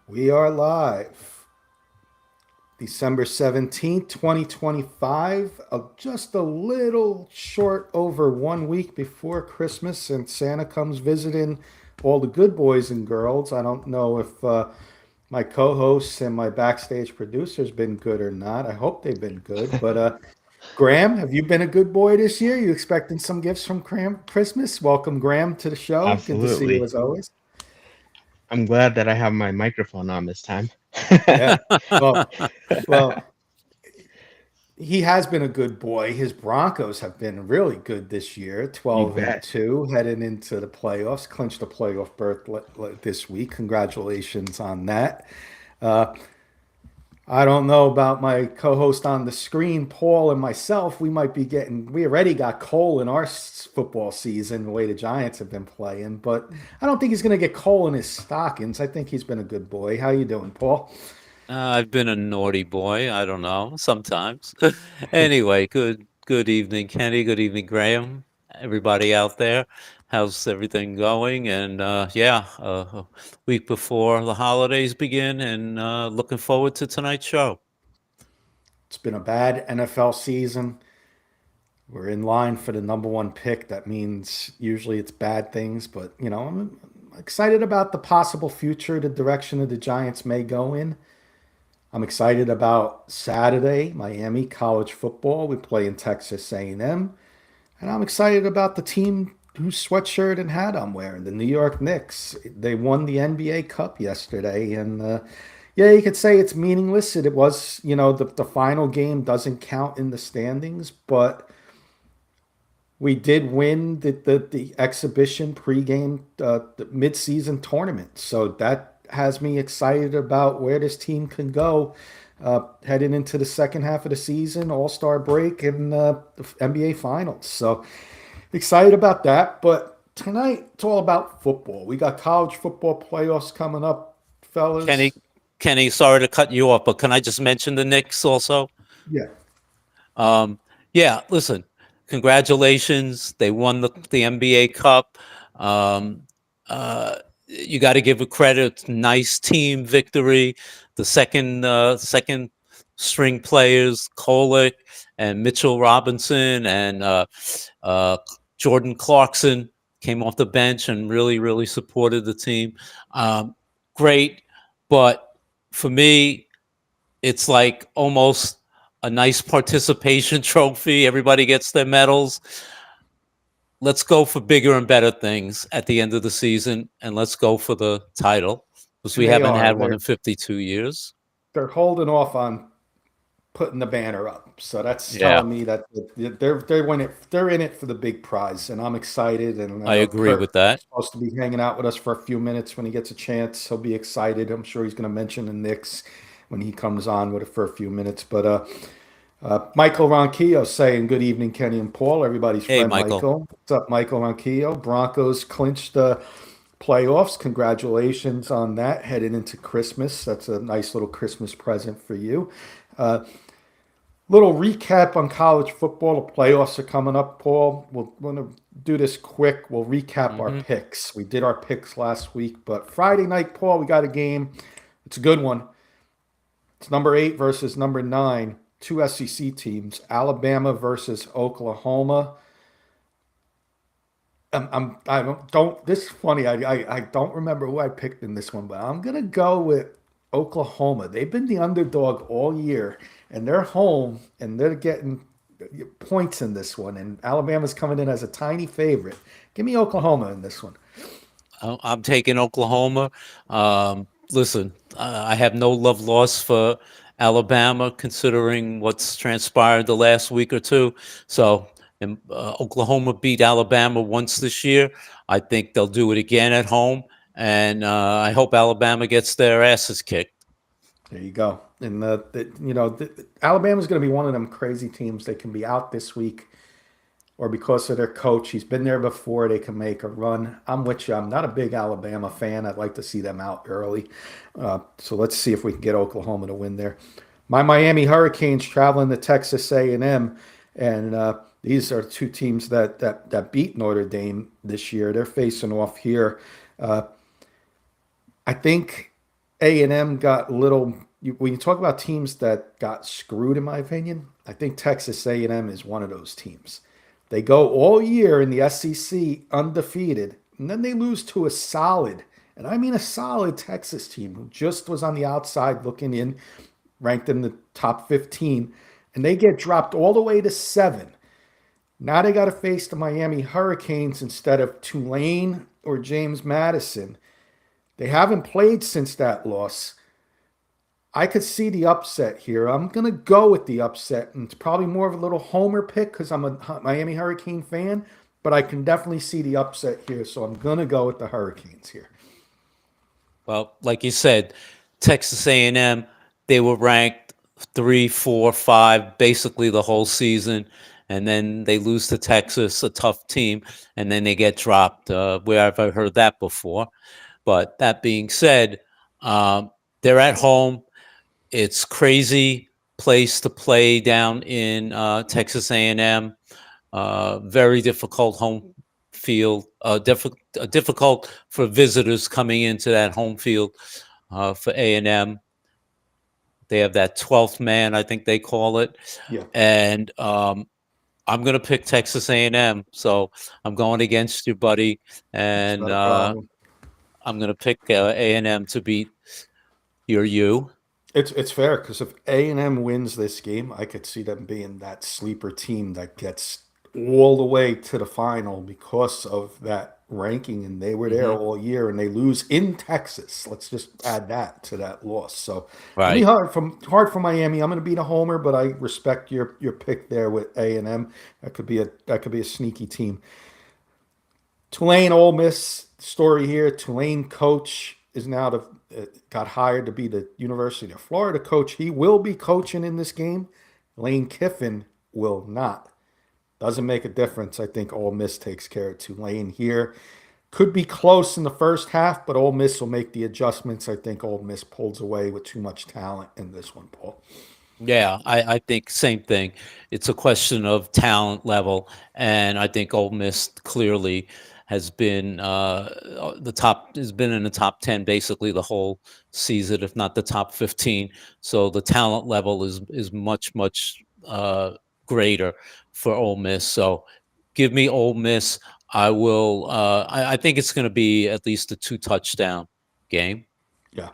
We are live. December 17th, 2025. Just a little short over 1 week before Christmas, and Santa comes visiting all the good boys and girls. I don't know if my co hosts and my backstage producers been good or not. I hope they've been good. But Graham, have you been a good boy this year? You expecting some gifts from Christmas? Welcome, Graham, to the show. Good to see you Absolutely. as always. I'm glad that I have my microphone on this time. Yeah. Well, well, he has been a good boy. His Broncos have been really good this year, You 12 and bet. 2, heading into the playoffs, clinched a playoff berth this week. Congratulations on that. Uh, I don't know about my co-host on the screen, Paul, and myself. We already got Cole in our football season, the way the Giants have been playing, but I don't think he's going to get Cole in his stockings. I think he's been a good boy. How you doing, Paul? I've been a naughty boy. I don't know, sometimes. Anyway, good evening, Kenny. Good evening, Graham. Everybody out there. How's everything going? And yeah, a week before the holidays begin, and looking forward to tonight's show. It's been a bad NFL season. We're in line for the number one pick. That means usually it's bad things, but I'm excited about the possible future, the direction that the Giants may go in. I'm excited about Saturday, Miami college football. We play in Texas A&M, and I'm excited about the team whose sweatshirt and hat I'm wearing, the New York Knicks. They won the NBA Cup yesterday, and yeah, you could say it's meaningless. It was, the final game doesn't count in the standings, but we did win the exhibition pregame the midseason tournament. So that has me excited about where this team can go heading into the second half of the season, All-Star break, and the NBA Finals. So excited about that. But tonight it's all about football. We got college football playoffs coming up, Kenny, fellas. Kenny, sorry to cut you off, but can I just mention the Knicks also? Yeah. Um, yeah, listen, congratulations. They won the NBA Cup. Um, you got to give a credit. Nice team victory. The second string players, Kolek and Mitchell Robinson and uh, Jordan Clarkson came off the bench and really supported the team. Um, Great, but for me, it's like almost a nice participation trophy. Everybody gets their medals. Let's go for bigger and better things at the end of the season, and let's go for the title because we And they haven't are. had one They're in 52 years. they're holding off on putting the banner up. So that's Yeah, telling me that they're in it for the big prize, and I'm excited. And I I know agree Kirk with that. is supposed to be hanging out with us for a few minutes when he gets a chance. He'll be excited. I'm sure he's going to mention the Knicks when he comes on with it for a few minutes. But Michael Ronquillo saying good evening, Kenny and Paul. Everybody's Hey, friend Michael. Michael. What's up, Michael Ronquillo? Broncos clinched the playoffs. Congratulations on that. Heading into Christmas, that's a nice little Christmas present for you. Uh, Little recap on college football. The playoffs are coming up, Paul. We're going to do this quick. We'll recap our Hmm. picks. We did our picks last week, but Friday night, Paul, we got a game. It's a good one. It's number 8 versus number 9, two SEC teams. Alabama versus Oklahoma. I don't. This is funny. I don't remember who I picked in this one, but I'm gonna go with Oklahoma. They've been the underdog all year, and they're home, and they're getting points in this one. And Alabama's coming in as a tiny favorite. Give me Oklahoma in this one. I'm taking Oklahoma. Listen, I have no love lost for Alabama, considering what's transpired the last week or two. So, Oklahoma beat Alabama once this year. I think they'll do it again at home, and I hope Alabama gets their asses kicked. There you go. And Alabama's going to be one of them crazy teams. They can be out this week, or because of their coach, he's been there before, they can make a run. I'm with you. I'm not a big Alabama fan. I'd like to see them out early. So let's see if we can get Oklahoma to win there. My Miami Hurricanes traveling to Texas A&M, and these are two teams that beat Notre Dame this year. They're facing off here. Uh, I think. A&M got little. When you talk about teams that got screwed, in my opinion, I think Texas A&M is one of those teams. They go all year in the SEC undefeated, and then they lose to a solid, and I mean a solid Texas team who just was on the outside looking in, ranked in the top 15, and they get dropped all the way to 7. Now they got to face the Miami Hurricanes instead of Tulane or James Madison. They haven't played since that loss. I could see the upset here. I'm going to go with the upset, and it's probably more of a little homer pick because I'm a Miami Hurricane fan, but I can definitely see the upset here, so I'm going to go with the Hurricanes here. Well, like you said, Texas A&M, they were ranked 3, 4, 5 basically the whole season, and then they lose to Texas, a tough team, and then they get dropped. Where have I heard that before? But that being said, they're at home. It's crazy place to play down in Texas A&M. Very difficult home field. Difficult for visitors coming into that home field for A&M. They have that 12th man, I think they call it, Yeah, and I'm going to pick Texas A&M. So I'm going against you, buddy, it's and not a problem. I'm going to pick A&M to beat you. It's fair because if A&M wins this game, I could see them being that sleeper team that gets all the way to the final because of that ranking, and they were there Hmm. all year, and they lose in Texas. Let's just add that to that loss. So gonna be Right. hard for Miami. I'm gonna beat a homer, but I respect your pick there with A&M. That could be a sneaky team. Tulane, Ole Miss story here. Tulane coach is now got hired to be the University of Florida coach. He will be coaching in this game. Lane Kiffin will not. Doesn't make a difference. I think Ole Miss takes care of Tulane here. Could be close in the first half, but Ole Miss will make the adjustments. I think Ole Miss pulls away with too much talent in this one, Paul. Yeah, I think same thing. It's a question of talent level, and I think Ole Miss clearly has been has been in the top 10 basically the whole season, if not the top 15. So the talent level is much greater for Ole Miss. So give me Ole Miss. I will. I think it's going to be at least a 2 touchdown game. Yeah.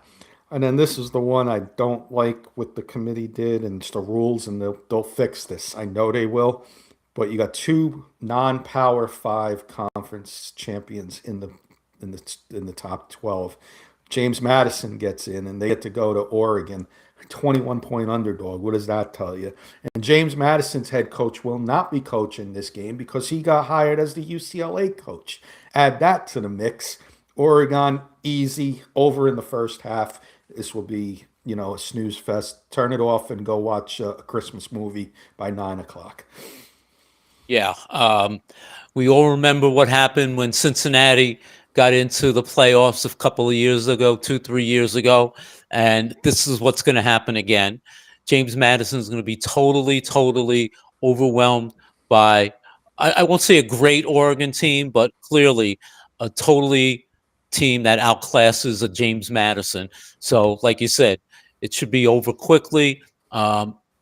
And then this is the one I don't like what the committee did, and it's the rules, and they'll fix this. I know they will, but you got two non-power five conference champions in the top 12. James Madison gets in, and they get to go to Oregon, 21-point underdog. What does that tell you? And James Madison's head coach will not be coaching this game because he got hired as the UCLA coach. Add that to the mix. Oregon easy over in the first half. This will be, a snooze fest. Turn it off and go watch a Christmas movie by 9 o'clock. Yeah. We all remember what happened when Cincinnati got into the playoffs a couple of years ago, 2, 3 years ago. And this is what's going to happen again. James Madison is going to be totally overwhelmed by, I won't say a great Oregon team, but clearly a totally team that outclasses a James Madison. So, like you said, it should be over quickly.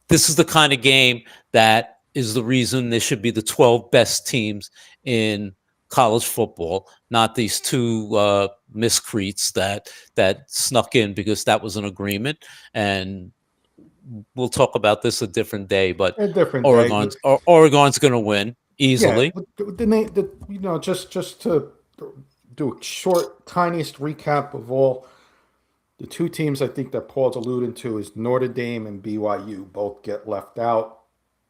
This is the kind of game that is the reason there should be the 12 best teams in college football, not these two miscreants that snuck in because that was an agreement. And we'll talk about this a different day. But A different day. Oregon's going to win Yeah, easily. just to do a short, tiniest recap of all the two teams I think that Paul's alluding to is Notre Dame and BYU. Both get left out.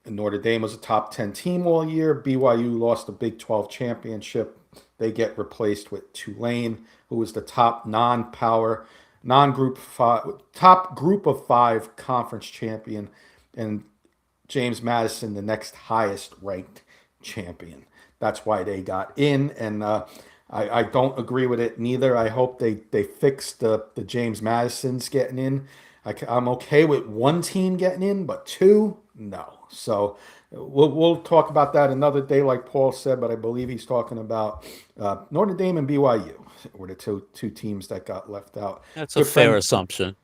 And Notre Dame was a top 10 team all year. BYU lost the Big 12 championship. They get replaced with Tulane, who was the top non-power, top group of five conference champion, and James Madison, the next highest ranked champion. That's why they got in, and I don't agree with it neither. I hope they fix the James Madison's getting in. I'm okay with one team getting in, but two, no. So we'll talk about that another day, like Paul said. But I believe he's talking about Notre Dame and BYU were the two teams that got left out. That's a Good fair friend assumption.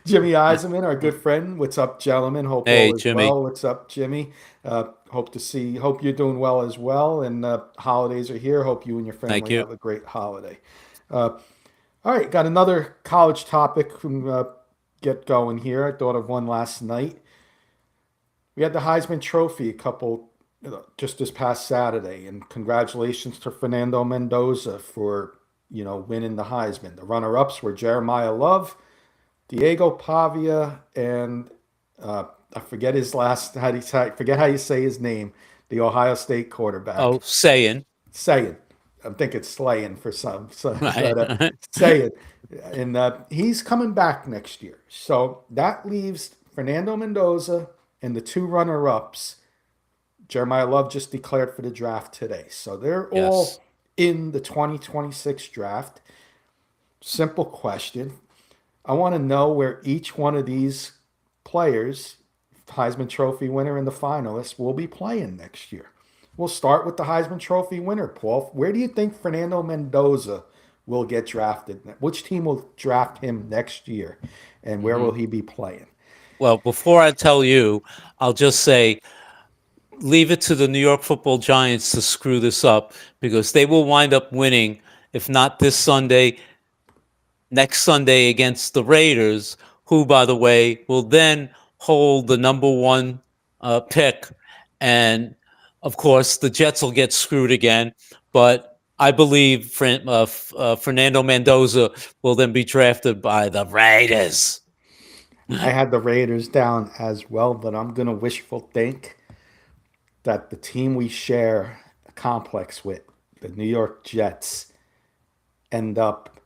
Jimmy Eisenman, our good friend. What's up, gentlemen? Hope Hey, all is Jimmy. well. What's up, Jimmy? Hope you're doing well as well. And holidays are here. Hope you and your Thank family you. have a great holiday. All right, got another college topic from get going here. I thought of one last night. We had the Heisman Trophy just this past Saturday, and congratulations to Fernando Mendoza for winning the Heisman. The runner-ups were Jeremiah Love, Diego Pavia, and I forget his last. Forget how you say his name. The Ohio State Oh, quarterback. saying. Saying. I'm thinking slaying for some, Right. but saying, and he's coming back next year. So that leaves Fernando Mendoza and the two runner-ups. Jeremiah Love just declared for the draft today, so they're Yes. all in the 2026 draft. Simple question: I want to know where each one of these players, Heisman Trophy winner and the finalists, will be playing next year. We'll start with the Heisman Trophy winner, Paul. Where do you think Fernando Mendoza will get drafted? Which team will draft him next year? And where Hmm. will he be playing? Well, before I tell you, I'll just say leave it to the New York Football Giants to screw this up because they will wind up winning, if not this Sunday, next Sunday against the Raiders, who, by the way, will then hold the number one pick. And of course, the Jets will get screwed again. But I believe Fernando Mendoza will then be drafted by the Raiders. I had the Raiders down as well, but I'm going to wishful think that the team we share a complex with, the New York Jets, end up.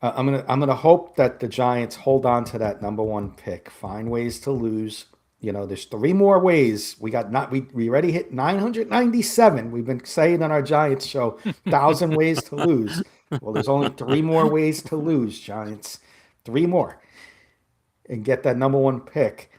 I'm gonna hope that the Giants hold on to that number one pick, find ways to lose. There's three more ways. We already hit 997. We've been saying on our Giants show, 1,000 ways to lose. Well, there's only three more ways to lose, Giants. Three more, and get that number one pick.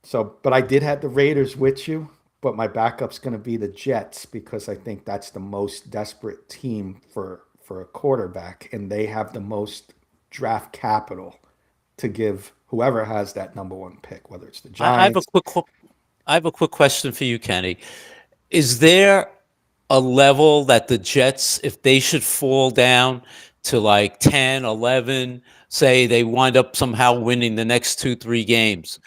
So, but I did have the Raiders with you, but my backup's going to be the Jets because I think that's the most desperate team for a quarterback, and they have the most draft capital to give whoever has that number one pick, whether it's the I have a Giants. I have a quick question for you, Kenny. Is there a level that the Jets, if they should fall down to like 10, 11, say they wind up somehow winning the next 2, 3 games,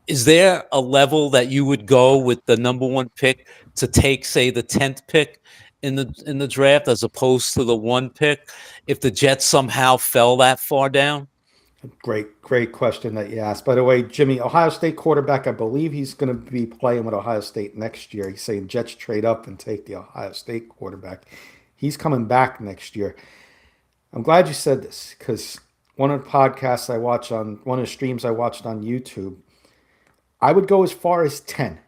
is there a level that you would go with the number one pick to take, say, the 10th pick in the draft as opposed to the one pick if the Jets somehow fell that far down? Great question that you asked. By the way, Jimmy, Ohio State quarterback, I believe he's going to be playing with Ohio State next year. He's saying Jets trade up and take the Ohio State quarterback. He's coming back next year. I'm glad you said this because one of the podcasts I watch on one of the streams I watched on YouTube, I would go as far as 10,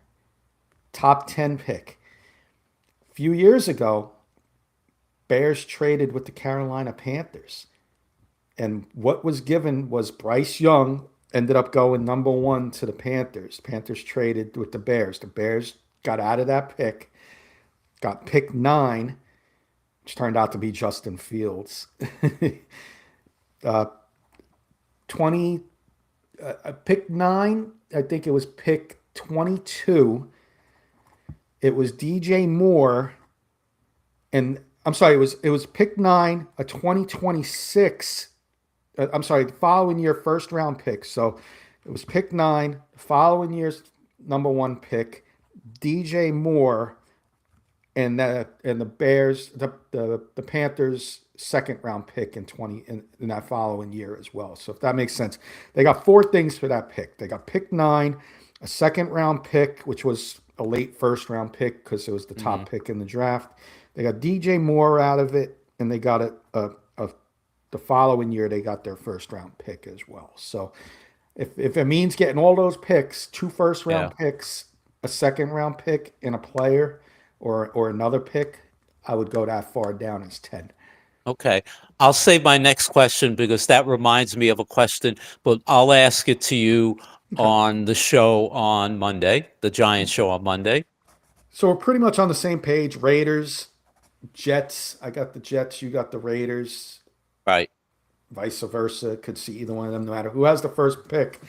top 10 pick. A few years ago, Bears traded with the Carolina Panthers. And what was given was Bryce Young ended up going number one to the Panthers. Panthers traded with the Bears. The Bears got out of that pick, got pick 9, which turned out to be Justin Fields. 20 pick 9, I think it was pick 22. It was DJ Moore, and I'm sorry, it was pick 9, a 2026. I'm sorry, the following year first round pick. So it was pick 9, the following year's number one pick, DJ Moore, and the Bears, the Panthers second round pick in that following year as well. So if that makes sense, they got 4 things for that pick. They got pick 9, a second round pick, which was a late first round pick because it was the top pick in the draft. They got DJ Moore out of it, and they got the following year they got their first round pick as well. So if it means getting all those picks, 2 first round picks, a second round pick, and a player or another pick, I would go that far down as 10. Okay. I'll save my next question because that reminds me of a question, but I'll ask it to you Okay. on the show on Monday, the Giants show on Monday. So we're pretty much on the same page. Raiders, Jets. I got the Jets. You got the Raiders. Right. Vice versa. Could see either one of them, no matter who has the first pick.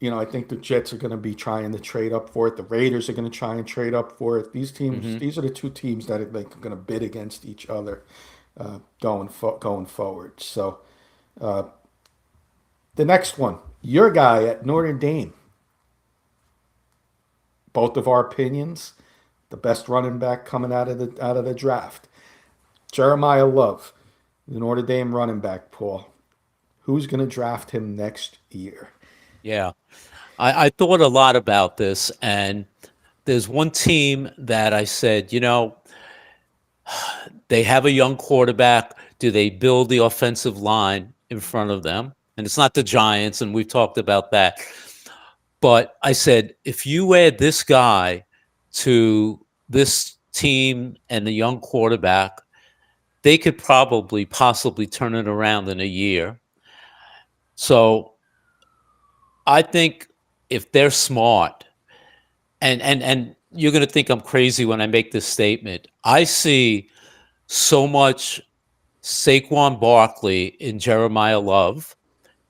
I think the Jets are going to be trying to trade up for it. The Raiders are going to try and trade up for it. These teams, Hmm. these are the two teams that are like going to bid against each other going forward. So the next one, your guy at Notre Dame. Both of our opinions, the best running back coming out of the draft, Jeremiah Love, the Notre Dame running back. Paul, who's going to draft him next year? Yeah. I thought a lot about this, and there's one team that I said, they have a young quarterback. Do they build the offensive line in front of them? And it's not the Giants, and we've talked about that. But I said, if you add this guy to this team and the young quarterback, they could probably possibly turn it around in a year. So I think if they're smart, and you're going to think I'm crazy when I make this statement, I see so much Saquon Barkley in Jeremiah Love.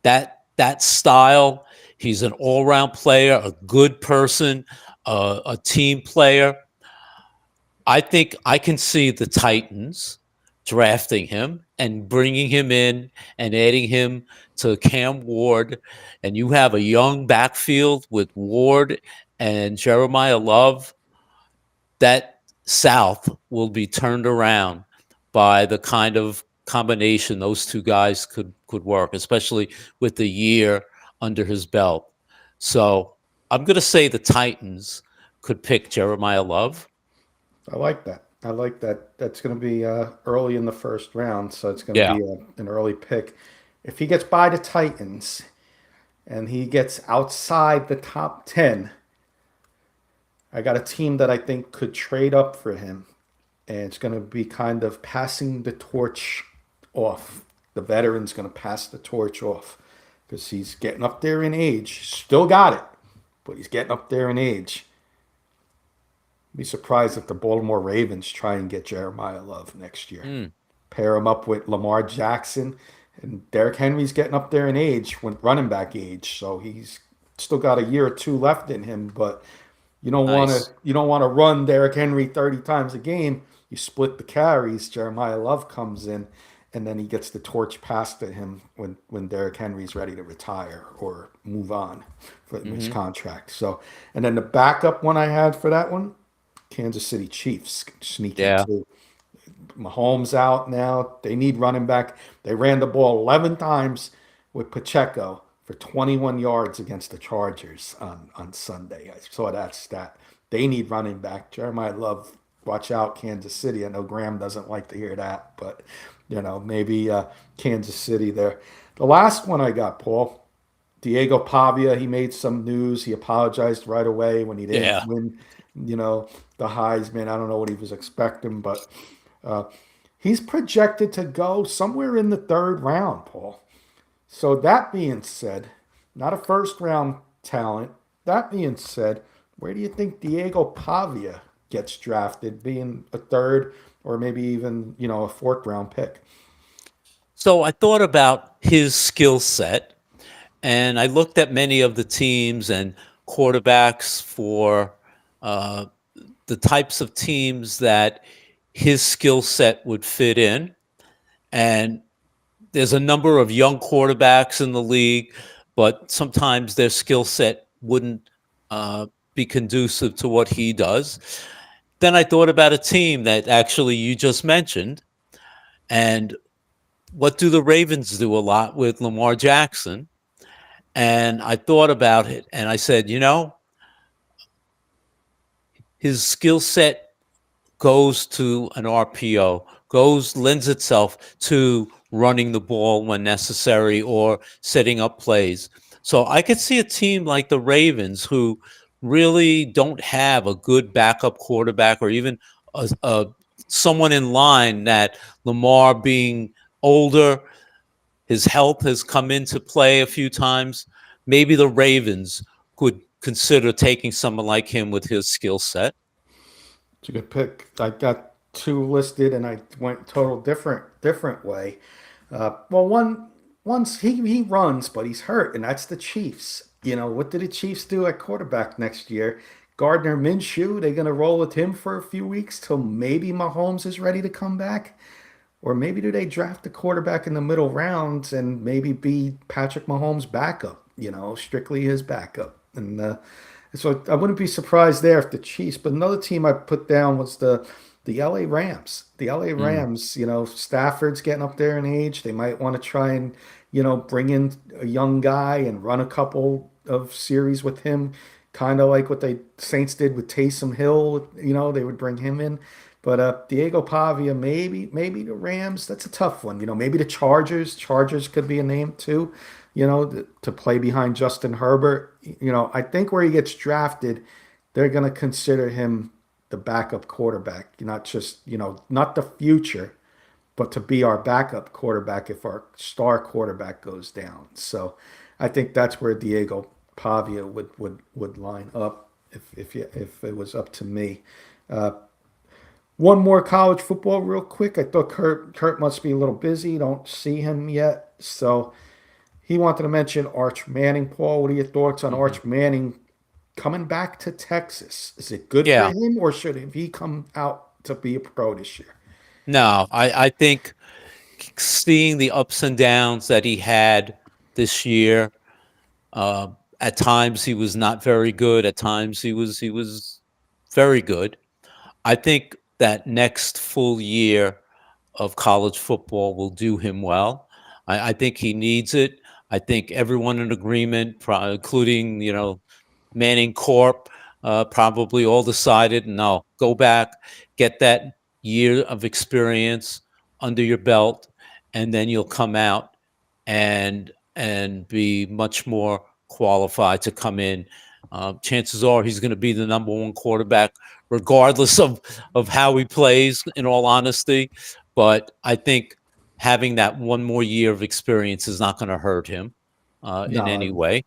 That style, he's an all-round player, a good person, a team player. I think I can see the Titans drafting him and bringing him in and adding him to Cam Ward, and you have a young backfield with Ward and Jeremiah Love. That South will be turned around by the kind of combination those two guys could work, especially with the year under his belt. So I'm going to say the Titans could pick Jeremiah Love. I like that. I like that. That's going to be early in the first round, so it's going to Yeah. be an early pick. If he gets by the Titans and he gets outside the top 10, I got a team that I think could trade up for him, and it's going to be kind of passing the torch off. The veteran's going to pass the torch off because he's getting up there in age. Still got it, but he's getting up there in age. Be surprised if the Baltimore Ravens try and get Jeremiah Love next year. Mm, Pair him up with Lamar Jackson, and Derrick Henry's getting up there in age, when running back age, so he's still got a year or two left in him. But nice. you don't want to run Derrick Henry 30 times a game. You split the carries. Jeremiah Love comes in, and then he gets the torch passed to him when Derrick Henry's ready to retire or move on from his Hmm. contract. So, and then the backup one I had for that one, Kansas City Chiefs, sneaky Yeah. too. Mahomes out now. They need running back. They ran the ball 11 times with Pacheco for 21 yards against the Chargers on Sunday. I saw that stat. They need running back. Jeremiah Love, watch out, Kansas City. I know Graham doesn't like to hear that, but maybe Kansas City there. The last one I got, Paul, Diego Pavia. He made some news. He apologized right away when he didn't Yeah. win, the Heisman. I don't know what he was expecting, but uh, he's projected to go somewhere in the third round, Paul. So that being said, not a first round talent. That being said, where do you think Diego Pavia gets drafted, being a third or maybe even a fourth round pick? So I thought about his skill set, and I looked at many of the teams and quarterbacks for uh, the types of teams that his skill set would fit in. And there's a number of young quarterbacks in the league, but sometimes their skill set wouldn't uh, be conducive to what he does. Then I thought about a team that actually you just mentioned. And what do the Ravens do a lot with Lamar Jackson? And I thought about it and I said, his skill set goes to an RPO, lends itself to running the ball when necessary or setting up plays. So I could see a team like the Ravens who really don't have a good backup quarterback or even a someone in line that Lamar being older, his health has come into play a few times. Maybe the Ravens could consider taking someone like him with his skill set. It's a good pick. I got two listed, and I went total different way. Well, once he runs, but he's hurt, and that's the Chiefs. You know, what did the Chiefs do at quarterback next year? Gardner Minshew, they going to roll with him for a few weeks till maybe Mahomes is ready to come back? Or maybe do they draft a quarterback in the middle rounds and maybe be Patrick Mahomes' backup, strictly his backup? And so I wouldn't be surprised there if the Chiefs, but another team I put down was the LA Rams. The LA Rams, Stafford's getting up there in age. They might want to try and, bring in a young guy and run a couple of series with him, kind of like what the Saints did with Taysom Hill. They would bring him in. But Diego Pavia, maybe the Rams. That's a tough one. Maybe the Chargers. Chargers could be a name too. To play behind Justin Herbert. I think where he gets drafted, they're going to consider him the backup quarterback. Not just not the future, but to be our backup quarterback if our star quarterback goes down. So I think that's where Diego Pavia would line up if it was up to me. One more college football real quick. I thought Kurt must be a little busy. Don't see him yet. So he wanted to mention Arch Manning. Paul, what are your thoughts on Arch Manning coming back to Texas? Is it good for him, or should he come out to be a pro this year? No, I think seeing the ups and downs that he had this year, at times he was not very good. At times he was very good. I think that next full year of college football will do him well. I think he needs it. I think everyone in agreement, including Manning Corp, probably all decided, no, go back, get that year of experience under your belt, and then you'll come out and be much more qualified to come in. Chances are he's going to be the number one quarterback, regardless of how he plays, in all honesty. But I think having that one more year of experience is not going to hurt him in any No, way.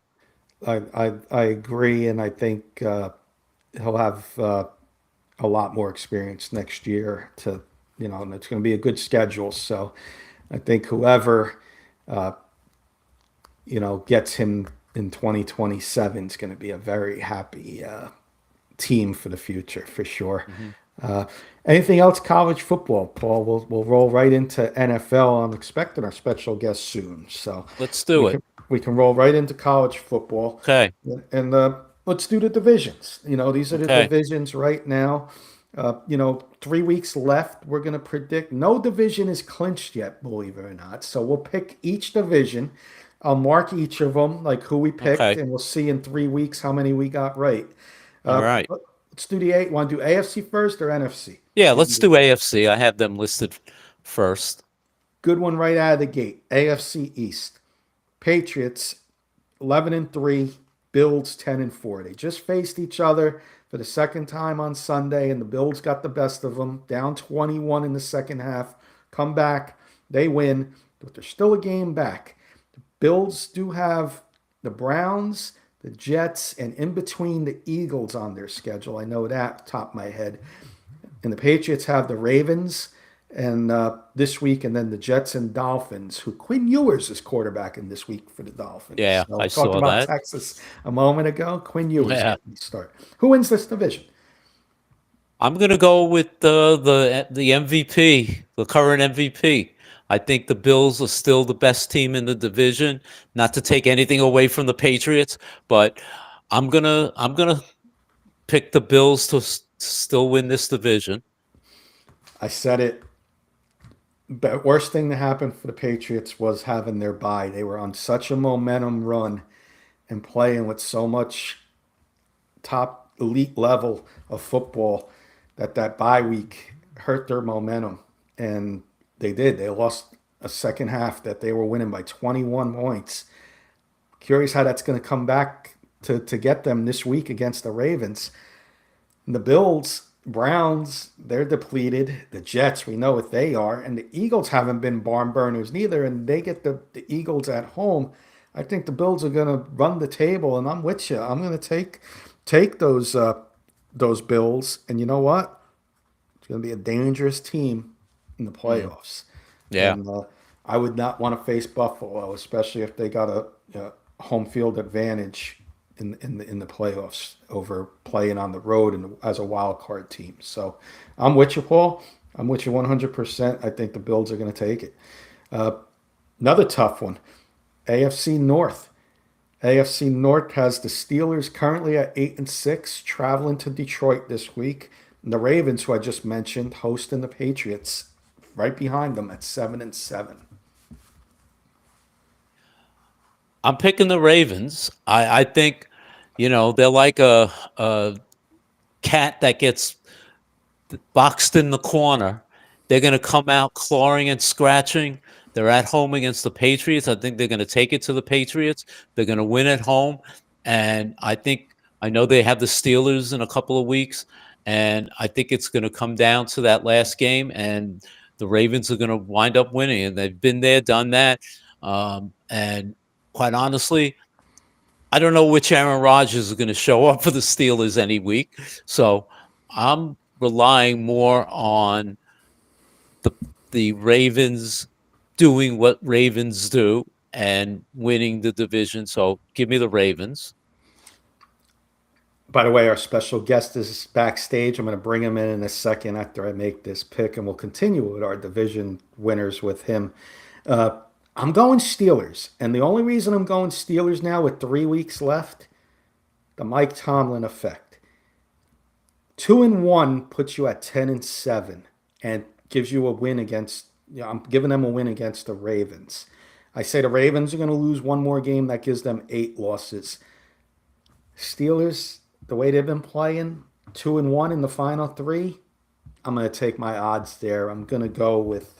I agree, and I think he'll have a lot more experience next year and it's going to be a good schedule. So I think whoever gets him in 2027 is going to be a very happy team for the future, for sure. Anything else college football, Paul? We'll roll right into NFL. I'm expecting our special guest soon, so Let's do it. We can roll right into college football. Okay. And let's do the divisions. These are the Okay. divisions right now. 3 weeks left. We're going to predict. No division is clinched yet, believe it or not. So we'll pick each division. I'll mark each of them, like who we picked, Okay. and we'll see in 3 weeks how many we got right. All right. Let's do the Want to do AFC first or NFC? Yeah, let's do AFC. I have them listed first. Good one right out of the gate. AFC East. Patriots 11-3, Bills 10-4. They just faced each other for the second time on Sunday, and the Bills got the best of them, down 21 in the second half. Come back, they win, but they're still a game back. The Bills do have the Browns, the Jets, and in between the Eagles on their schedule. I know that top of my head. And the Patriots have the Ravens and this week, and then the Jets and Dolphins, who Quinn Ewers is quarterbacking this week for the Dolphins. Yeah, so I talked saw about that. Texas a moment ago. Quinn Ewers Yeah. getting the start. Who wins this division? I'm going to go with the MVP, the current MVP. I think the Bills are still the best team in the division. Not to take anything away from the Patriots, but I'm gonna pick the Bills to still win this division. I said it. But worst thing that happened for the Patriots was having their bye. They were on such a momentum run and playing with so much top elite level of football that bye week hurt their momentum. And they did. They lost a second half that they were winning by 21 points. Curious how that's going to come back to get them this week against the Ravens. And the Bills, Browns, they're depleted. The Jets, we know what they are. And the Eagles haven't been barn burners neither. And they get the Eagles at home. I think the Bills are going to run the table. And I'm with you. I'm going to take those Bills. And you know what? It's going to be a dangerous team in the playoffs. Yeah. And I would not want to face Buffalo, especially if they got a home field advantage in the playoffs over playing on the road and as a wild card team. So I'm with you, Paul. I'm with you 100%. I think the Bills are going to take it. Another tough one, AFC North. AFC North has the Steelers currently at 8-6, traveling to Detroit this week. And the Ravens, who I just mentioned, hosting the Patriots, right behind them at 7-7. I'm picking the Ravens. I think, they're like a cat that gets boxed in the corner. They're going to come out clawing and scratching. They're at home against the Patriots. I think they're going to take it to the Patriots. They're going to win at home. And I know they have the Steelers in a couple of weeks. And I think it's going to come down to that last game. And the Ravens are going to wind up winning. And they've been there, done that. And quite honestly, I don't know which Aaron Rodgers is going to show up for the Steelers any week. So I'm relying more on the Ravens doing what Ravens do and winning the division. So give me the Ravens. By the way, our special guest is backstage. I'm going to bring him in a second after I make this pick, and we'll continue with our division winners with him. I'm going Steelers, and the only reason I'm going Steelers now with 3 weeks left, the Mike Tomlin effect. 2-1 puts you at 10-7, and gives you a win against. I'm giving them a win against the Ravens. I say the Ravens are going to lose one more game. That gives them 8 losses. Steelers, the way they've been playing, 2-1 in the final 3. I'm going to take my odds there. I'm going to go with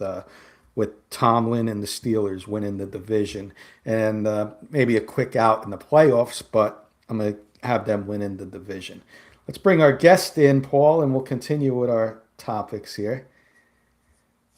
Tomlin and the Steelers winning the division, and maybe a quick out in the playoffs, but I'm going to have them winning the division. Let's bring our guest in, Paul, and we'll continue with our topics here.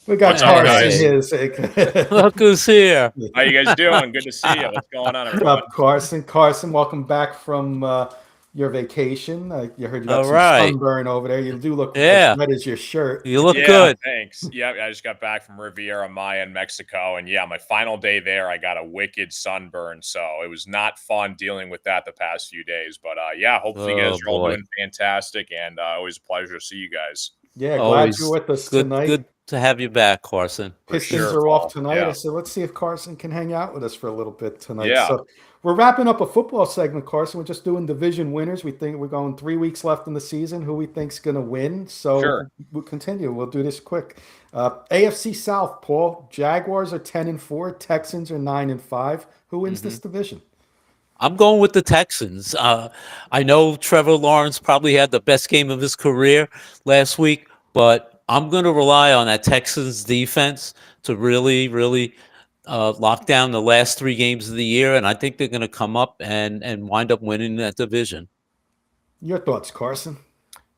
We got Carson here. Look who's here. How you guys doing? Good to see you. What's going on, everyone? Up, Carson. Carson, welcome back from your vacation. You heard you got some sunburn over there. You do look as red as your shirt. You look good. Thanks. Yeah, I just got back from Riviera Maya in Mexico, and my final day there, I got a wicked sunburn. So it was not fun dealing with that the past few days. But hopefully you guys are all doing fantastic, and always a pleasure to see you guys. Yeah, glad you're with us tonight. Good to have you back, Carson. Pistons are off tonight. I said, let's see if Carson can hang out with us for a little bit tonight. Yeah. So we're wrapping up a football segment, Carson. We're just doing division winners. We think we're going 3 weeks left in the season. Who we think's going to win? So we'll continue. We'll do this quick. AFC South, Paul. Jaguars are 10-4. Texans are 9-5. Who wins this division? I'm going with the Texans. I know Trevor Lawrence probably had the best game of his career last week, but I'm going to rely on that Texans defense to really, really lock down the last 3 games of the year, and I think they're going to come up and wind up winning that division. Your thoughts, Carson?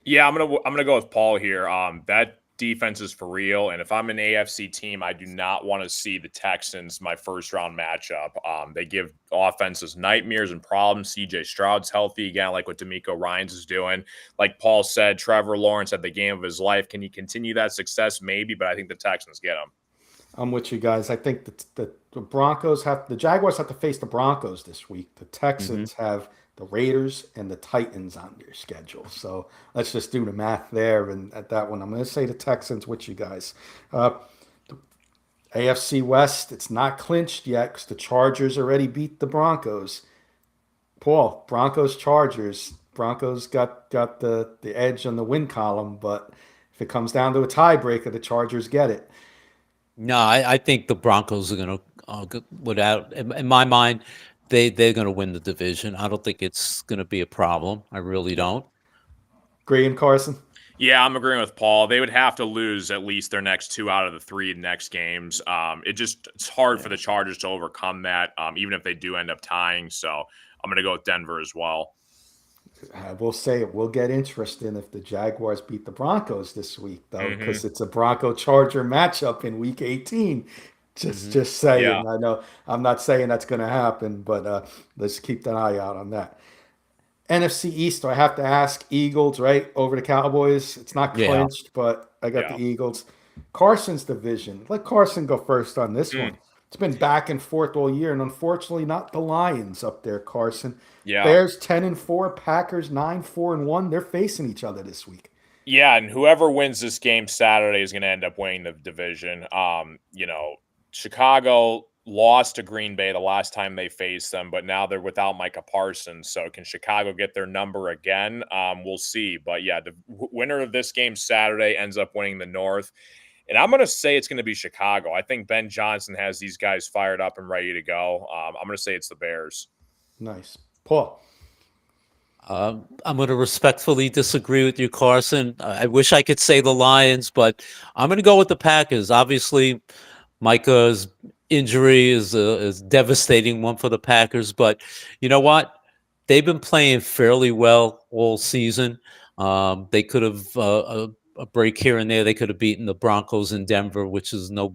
Yeah, I'm gonna go with Paul here. That defense is for real, and if I'm an AFC team, I do not want to see the Texans my first round matchup. They give offenses nightmares and problems. CJ Stroud's healthy again, like what D'Amico Ryans is doing. Like Paul said, Trevor Lawrence had the game of his life. Can he continue that success? Maybe, but I think the Texans get him. I'm with you guys. I think the Jaguars have to face the Broncos this week. The Texans have the Raiders and the Titans on their schedule. So let's just do the math there. And at that one, I'm going to say the Texans with you guys. The AFC West, it's not clinched yet because the Chargers already beat the Broncos. Paul, Broncos-Chargers. Broncos got the edge on the win column, but if it comes down to a tiebreaker, the Chargers get it. No, I think the Broncos are going to, without, in my mind, they're going to win the division. I don't think it's going to be a problem. I really don't. Agreeing, Carson? Yeah, I'm agreeing with Paul. They would have to lose at least their next 2 out of the 3 next games. It's hard for the Chargers to overcome that, even if they do end up tying. So I'm going to go with Denver as well. I will say it will get interesting if the Jaguars beat the Broncos this week, though, Mm-hmm. because it's a Bronco Charger matchup in Week 18. Mhm. Just saying. Yeah. I know I'm not saying that's going to happen, but let's keep an eye out on that. NFC East, do I have to ask? Eagles, right? Over the Cowboys. It's not Yeah. clinched, but I got Yeah. the Eagles. Carson's division. Let Carson go first on this Mm. one. It's been back and forth all year, and unfortunately, not the Lions up there, Carson. Yeah. Bears 10-4, Packers 9-4-1. They're facing each other this week. Yeah, and whoever wins this game Saturday is going to end up winning the division. Chicago lost to Green Bay the last time they faced them, but now they're without Micah Parsons. So can Chicago get their number again? We'll see. But yeah, the winner of this game Saturday ends up winning the North. And I'm going to say it's going to be Chicago. I think Ben Johnson has these guys fired up and ready to go. I'm going to say it's the Bears. Nice. Paul. I'm going to respectfully disagree with you, Carson. I wish I could say the Lions, but I'm going to go with the Packers. Obviously, Micah's injury is a devastating one for the Packers, but you know what? They've been playing fairly well all season. They could have a break here and there. They could have beaten the Broncos in Denver, which is no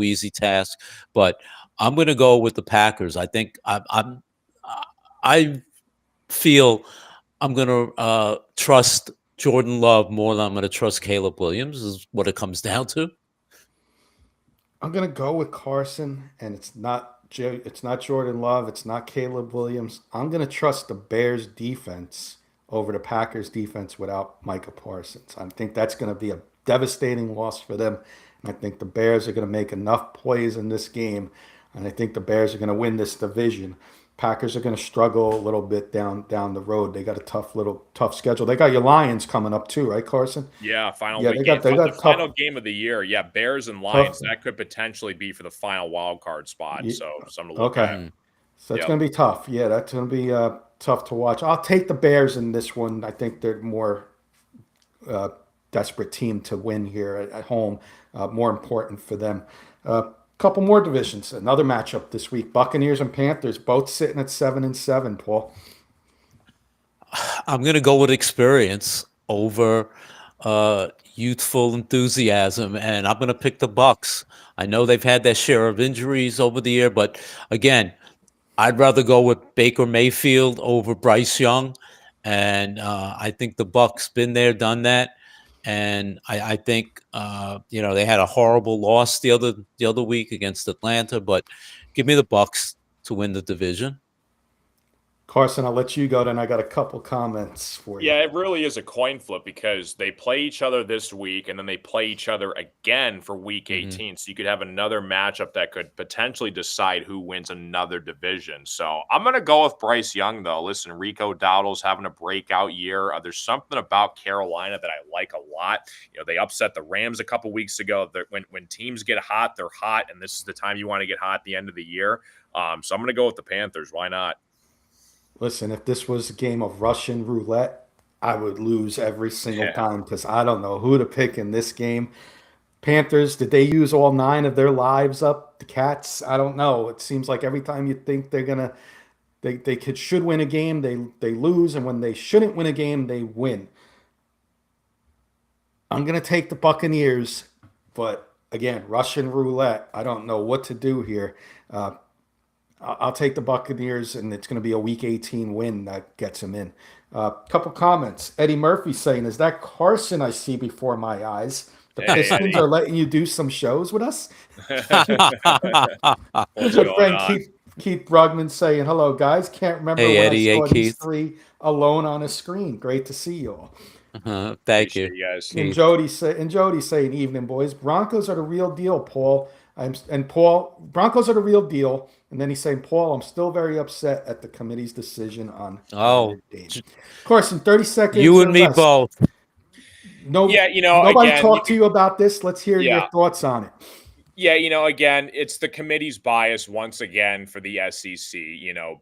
easy task. But I'm going to go with the Packers. I think I feel I'm going to trust Jordan Love more than I'm going to trust Caleb Williams. Is what it comes down to. I'm gonna go with Carson, and it's not Jordan Love, it's not Caleb Williams. I'm gonna trust the Bears defense over the Packers defense without Micah Parsons. I think that's gonna be a devastating loss for them. And I think the Bears are gonna make enough plays in this game, and I think the Bears are gonna win this division. Packers are going to struggle a little bit down the road. They got a tough schedule. They got your Lions coming up too, right, Carson? Yeah, final Yeah, week they game. got The final game of the year. Yeah, Bears and Lions. tough. That could potentially be for the final wild card spot. Ye- So something to look Okay. at. So it's Yep. going to be tough. Yeah, that's going to be tough to watch. I'll take the Bears in this one. I think they're more uh, desperate team to win here at home. More important for them. Couple more divisions. Another matchup this week. Buccaneers and Panthers both sitting at 7-7. Paul. I'm going to go with experience over youthful enthusiasm, and I'm going to pick the Bucks. I know they've had their share of injuries over the year, but again, I'd rather go with Baker Mayfield over Bryce Young, and I think the Bucks been there, done that, and I think they had a horrible loss the other week against Atlanta, but give me the Bucks to win the division. Carson, I'll let you go. Then I got a couple comments for you. Yeah, it really is a coin flip because they play each other this week and then they play each other again for week 18. So you could have another matchup that could potentially decide who wins another division. So I'm going to go with Bryce Young, though. Listen, Rico Dowdle's having a breakout year. There's something about Carolina that I like a lot. They upset the Rams a couple weeks ago. When teams get hot, they're hot. And this is the time you want to get hot at the end of the year. So I'm going to go with the Panthers. Why not? Listen, if this was a game of Russian roulette, I would lose every single time because I don't know who to pick in this game. Panthers, did they use all 9 of their lives up? The Cats, I don't know. It seems like every time you think they should win a game, they lose, and when they shouldn't win a game, they win. I'm gonna take the Buccaneers, but again, Russian roulette. I don't know what to do here. I'll take the Buccaneers, and it's going to be a Week 18 win that gets them in. Couple comments. Eddie Murphy saying, "Is that Carson I see before my eyes? The Hey, Pistons Eddie. are letting you do some shows with us." What's Good going friend on? Keith Brugman saying, "Hello guys. Can't remember Hey, when Eddie. I Hey, saw these Keith. 3 alone on a screen. Great to see you all." Thank you. Appreciate you guys. And Keith. Jody saying, "Evening, boys. Broncos are the real deal, Paul." Broncos are the real deal. And then he's saying, "Paul, I'm still very upset at the committee's decision on Oh, Dame." Of course, in 30 seconds, you or and me less, both. Yeah, nobody again, talked to you about this. Let's hear your Yeah. thoughts on it. Yeah, again, it's the committee's bias once again for the SEC.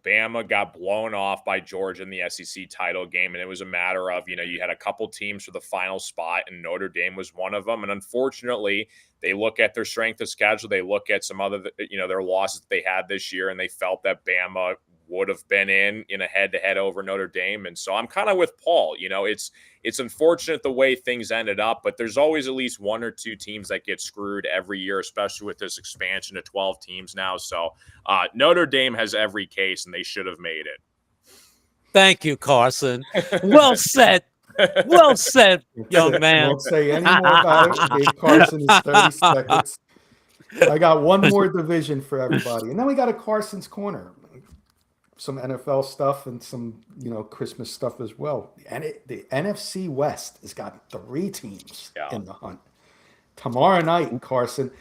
Bama got blown off by Georgia in the SEC title game, and it was a matter of, you had a couple teams for the final spot, and Notre Dame was one of them. And unfortunately, they look at their strength of schedule. They look at some other, their losses that they had this year, and they felt that Bama would have been in a head-to-head over Notre Dame. And so I'm kind of with Paul. It's unfortunate the way things ended up, but there's always at least one or two teams that get screwed every year, especially with this expansion to 12 teams now. So Notre Dame has every case, and they should have made it. Thank you, Carson. Well said. Well said, young man. Won't say any more about it. Gave Carson his 30 seconds. I got one more division for everybody. And then we got a Carson's Corner. Some NFL stuff and some, Christmas stuff as well. And the NFC West has got 3 teams in the hunt. Tomorrow night, Carson,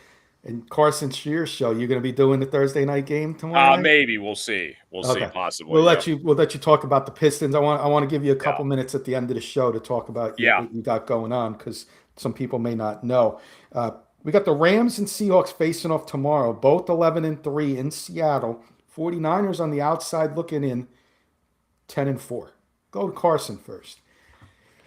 and Carson Shear's show, you're going to be doing the Thursday night game tomorrow night? Maybe. We'll see. We'll see, possibly. We'll let you talk about the Pistons. I want to give you a couple minutes at the end of the show to talk about what you got going on, because some people may not know. We got the Rams and Seahawks facing off tomorrow, both 11-3 in Seattle. 49ers on the outside looking in 10-4. Go to Carson first.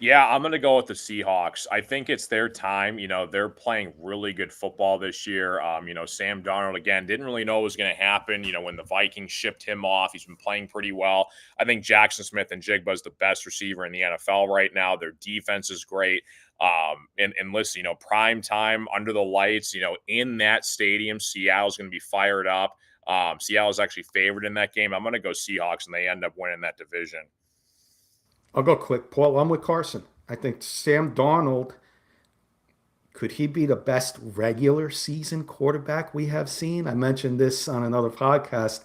Yeah, I'm going to go with the Seahawks. I think it's their time. They're playing really good football this year. Sam Darnold, again, didn't really know what was going to happen. When the Vikings shipped him off, he's been playing pretty well. I think Jackson Smith and Jigba is the best receiver in the NFL right now. Their defense is great. And listen, prime time under the lights, in that stadium, Seattle's going to be fired up. Seattle is actually favored in that game. I'm going to go Seahawks, and they end up winning that division. I'll go quick, Paul. I'm with Carson. I think Sam Darnold, could he be the best regular season quarterback we have seen? I mentioned this on another podcast.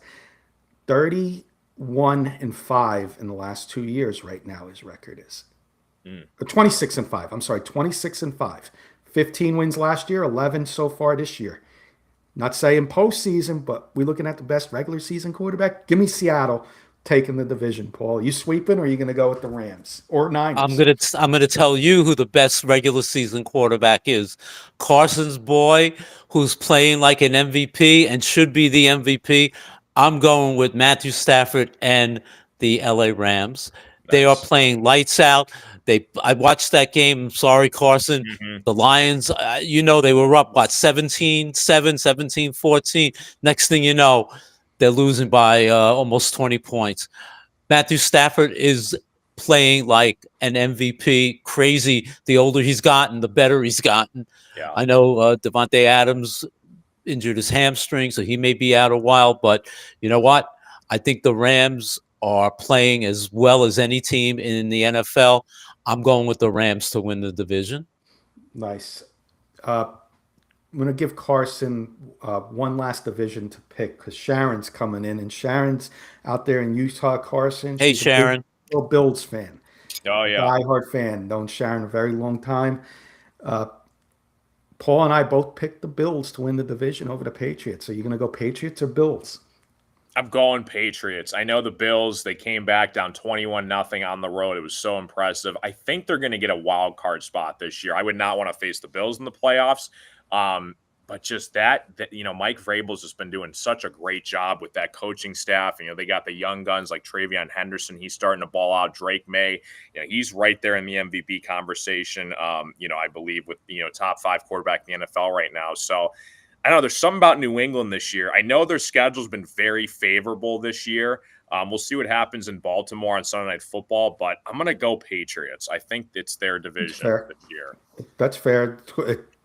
31-5 in the last 2 years right now, his record is. 26-5. I'm sorry, 26-5. 15 wins last year, 11 so far this year. Not saying postseason, but we're looking at the best regular season quarterback. Give me Seattle taking the division, Paul. Are you sweeping, or are you going to go with the Rams or Niners? I'm gonna tell you who the best regular season quarterback is. Carson's boy, who's playing like an MVP and should be the MVP. I'm going with Matthew Stafford and the LA Rams. They are playing lights out. I watched that game. I'm sorry, Carson. The Lions, they were up, 17-7, 17-14. Next thing you know, they're losing by almost 20 points. Matthew Stafford is playing like an MVP. Crazy. The older he's gotten, the better he's gotten. Yeah. I know Devontae Adams injured his hamstring, so he may be out a while. But you know what? I think the Rams are playing as well as any team in the NFL. I'm going with the Rams to win the division. Nice. I'm going to give Carson one last division to pick, because Sharon's coming in, and Sharon's out there in Utah. Carson. Hey, Sharon. A Bills fan. Oh, yeah. Diehard fan. Known Sharon a very long time. Paul and I both picked the Bills to win the division over the Patriots. Are you going to go Patriots or Bills? I'm going Patriots. I know the Bills, they came back down 21-0 on the road. It was so impressive. I think they're going to get a wild card spot this year. I would not want to face the Bills in the playoffs. But just that, Mike Vrabel's just been doing such a great job with that coaching staff. They got the young guns like Travion Henderson. He's starting to ball out. Drake May, he's right there in the MVP conversation. I believe with, top 5 quarterback in the NFL right now. So I know there's something about New England this year. I know their schedule's been very favorable this year. We'll see what happens in Baltimore on Sunday Night Football, but I'm going to go Patriots. I think it's their division this year. That's fair.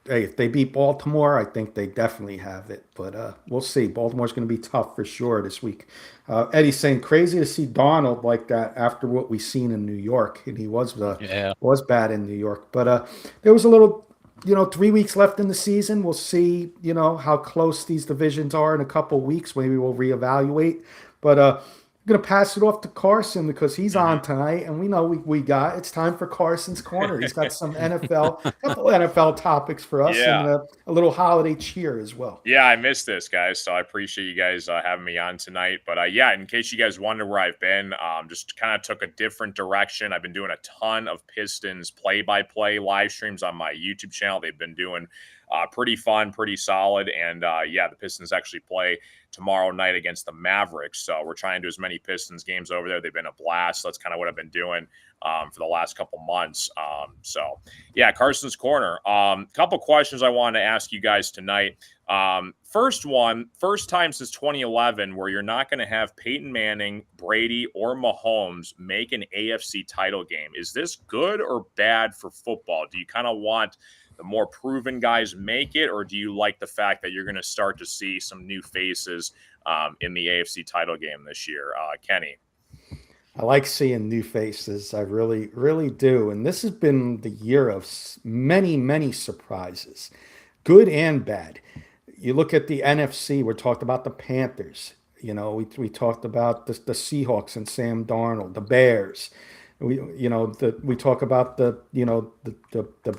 Hey, if they beat Baltimore, I think they definitely have it. But we'll see. Baltimore's going to be tough for sure this week. Eddie's saying crazy to see Darnold like that after what we've seen in New York, and he was bad in New York. But there was a little. 3 weeks left in the season. We'll see, how close these divisions are in a couple weeks. Maybe we'll reevaluate. But I'm going to pass it off to Carson, because he's on tonight, and we know it's time for Carson's Corner. He's got some couple NFL topics for us, and a little holiday cheer as well. Yeah, I missed this, guys, so I appreciate you guys having me on tonight. But in case you guys wonder where I've been, just kind of took a different direction. I've been doing a ton of Pistons play-by-play live streams on my YouTube channel. They've been doing pretty fun, pretty solid. And yeah, the Pistons actually play tomorrow night against the Mavericks. So we're trying to do as many Pistons games over there. They've been a blast. That's kind of what I've been doing for the last couple months. So yeah, Carson's Corner. Couple questions I wanted to ask you guys tonight. First time since 2011 where you're not going to have Peyton Manning, Brady, or Mahomes make an AFC title game. Is this good or bad for football? Do you kind of want the more proven guys make it, or do you like the fact that you're going to start to see some new faces in the AFC title game this year? Kenny? I like seeing new faces. I really, really do. And this has been the year of many, many surprises, good and bad. You look at the NFC, we talked about the Panthers. You know, we talked about the Seahawks and Sam Darnold, the Bears. We talk about the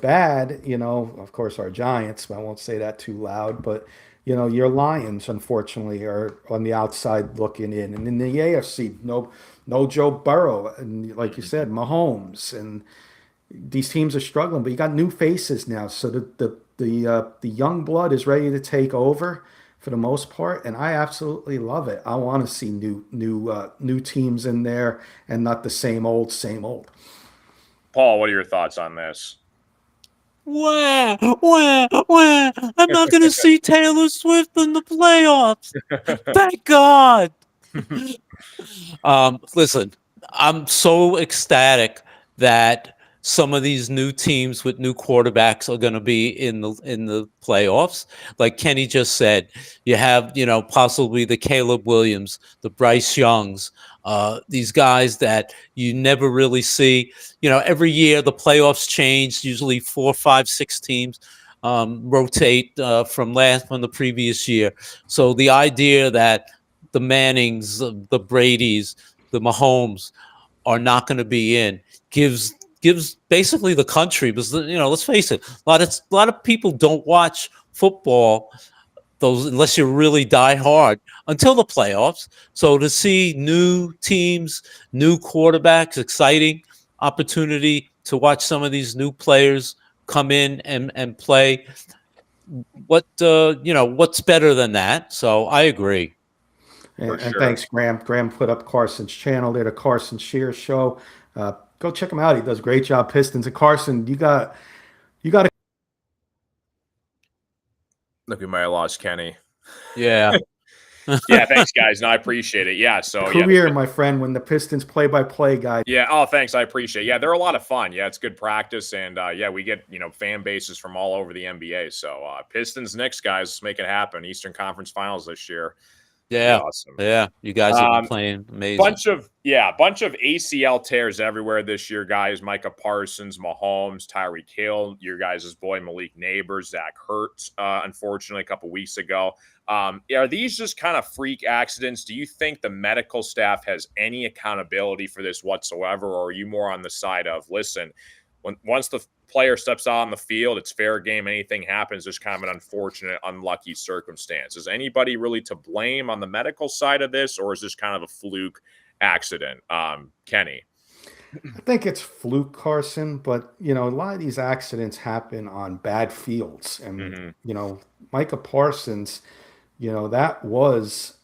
bad, of course, our Giants. I won't say that too loud, but your Lions, unfortunately, are on the outside looking in. And in the AFC, no Joe Burrow, and like you said, Mahomes, and these teams are struggling. But you got new faces now, so the young blood is ready to take over for the most part, and I absolutely love it. I want to see new teams in there and not the same old, same old. Paul, what are your thoughts on this? Where? I'm not going to see Taylor Swift in the playoffs. Thank God. Listen, I'm so ecstatic that some of these new teams with new quarterbacks are going to be in the playoffs. Like Kenny just said, you have, possibly the Caleb Williams, the Bryce Youngs, these guys that you never really see. Every year the playoffs change, usually 4, 5, 6 teams rotate from the previous year. So the idea that the Mannings, the Bradys, the Mahomes are not going to be in gives basically the country, because let's face it, a lot of people don't watch football unless you really die hard until the playoffs. So to see new teams, new quarterbacks, exciting opportunity to watch some of these new players come in and play. What's better than that? So I agree. And thanks, Graham. Graham put up Carson's channel there, the Carson Shear Show. Go check him out. He does a great job. Pistons. And Carson, you got to. Look, we might have lost Kenny. Yeah. Yeah, thanks, guys. No, I appreciate it. Yeah, so career, my friend, when the Pistons play-by-play guy. Yeah. Oh, thanks. I appreciate it. Yeah, they're a lot of fun. Yeah, it's good practice, and yeah, we get fan bases from all over the NBA. So Pistons, Knicks, guys, let's make it happen. Eastern Conference Finals this year. Yeah, awesome. Yeah, you guys have been playing amazing. Bunch of ACL tears everywhere this year, guys. Micah Parsons, Mahomes, Tyreek Hill, your guys' boy Malik Neighbors, Zach Ertz, unfortunately, a couple weeks ago. Are these just kind of freak accidents? Do you think the medical staff has any accountability for this whatsoever, or are you more on the side of, listen, once the player steps out on the field, it's fair game. Anything happens, there's kind of an unfortunate, unlucky circumstance. Is anybody really to blame on the medical side of this, or is this kind of a fluke accident? Kenny? I think it's fluke, Carson, but a lot of these accidents happen on bad fields. And Micah Parsons, that was,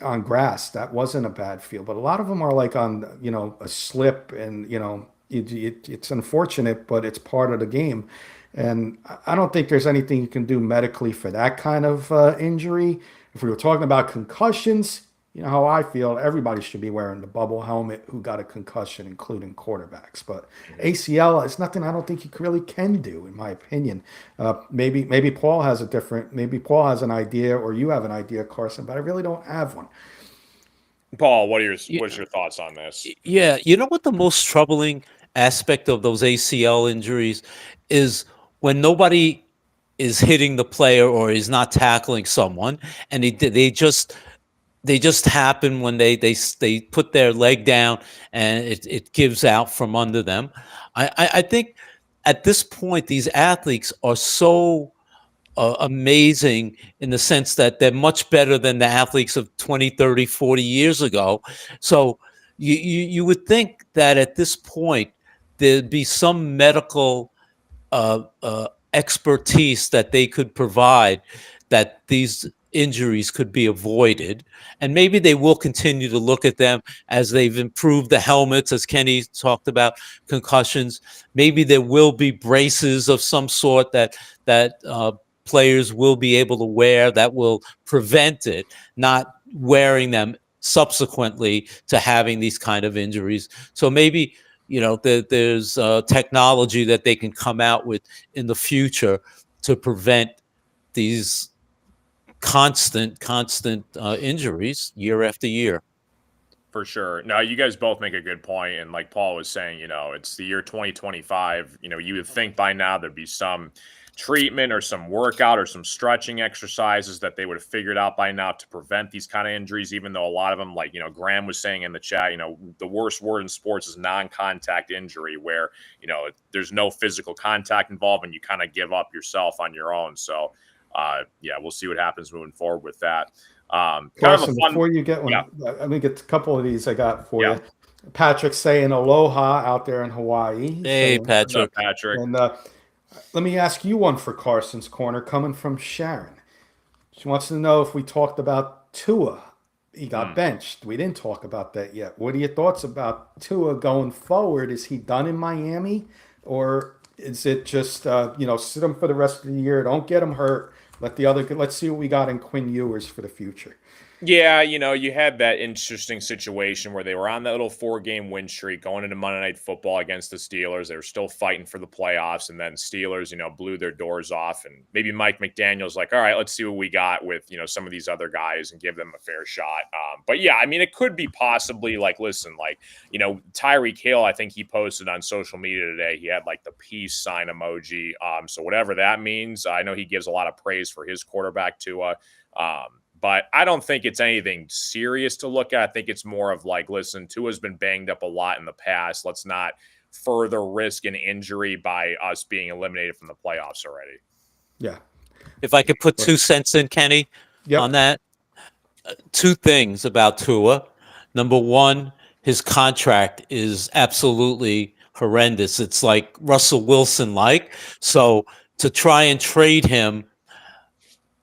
on grass. That wasn't a bad field, but a lot of them are like on, a slip, and, it's unfortunate, but it's part of the game. And I don't think there's anything you can do medically for that kind of injury. If we were talking about concussions, you know how I feel, everybody should be wearing the bubble helmet who got a concussion, including quarterbacks. But ACL is nothing I don't think you really can do, in my opinion. Maybe Paul has an idea, or you have an idea, Carson, but I really don't have one. Paul, what's your thoughts on this? Yeah, you know what the most troubling aspect of those ACL injuries is? When nobody is hitting the player or is not tackling someone, and they just happen when they put their leg down and it gives out from under them. I think at this point these athletes are so amazing in the sense that they're much better than the athletes of 20, 30, 40 years ago. So you would think that at this point there'd be some medical expertise that they could provide, that these injuries could be avoided. And maybe they will continue to look at them as they've improved the helmets, as Kenny talked about, concussions. Maybe there will be braces of some sort that players will be able to wear that will prevent it, not wearing them subsequently to having these kind of injuries. So maybe, there's technology that they can come out with in the future to prevent these constant injuries year after year. For sure. No, you guys both make a good point. And like Paul was saying, it's the year 2025. You would think by now there'd be some treatment or some workout or some stretching exercises that they would have figured out by now to prevent these kind of injuries, even though a lot of them, like, Graham was saying in the chat, the worst word in sports is non-contact injury, where, there's no physical contact involved and you kind of give up yourself on your own. So, yeah, we'll see what happens moving forward with that. Carson, before you get one, let me get a couple of these I got for you. Patrick's saying aloha out there in Hawaii. Hey, Patrick. Patrick. And let me ask you one for Carson's Corner, coming from Sharon. She wants to know if we talked about Tua. He got benched. We didn't talk about that yet. What are your thoughts about Tua going forward? Is he done in Miami? Or is it just, sit him for the rest of the year, don't get him hurt, let's see what we got in Quinn Ewers for the future. Yeah, you had that interesting situation where they were on that little 4-game win streak going into Monday Night Football against the Steelers. They were still fighting for the playoffs, and then Steelers, blew their doors off. And maybe Mike McDaniel's like, all right, let's see what we got with, some of these other guys and give them a fair shot. But yeah, I mean, it could be possibly like, listen, like, Tyreek Hill, I think he posted on social media today, he had like the peace sign emoji. So whatever that means, I know he gives a lot of praise for his quarterback Tua. But I don't think it's anything serious to look at. I think it's more of like, listen, Tua's been banged up a lot in the past. Let's not further risk an injury by us being eliminated from the playoffs already. Yeah. If I could put 2 cents in, Kenny, on that. 2 things about Tua. Number one, his contract is absolutely horrendous. It's like Russell Wilson-like. So to try and trade him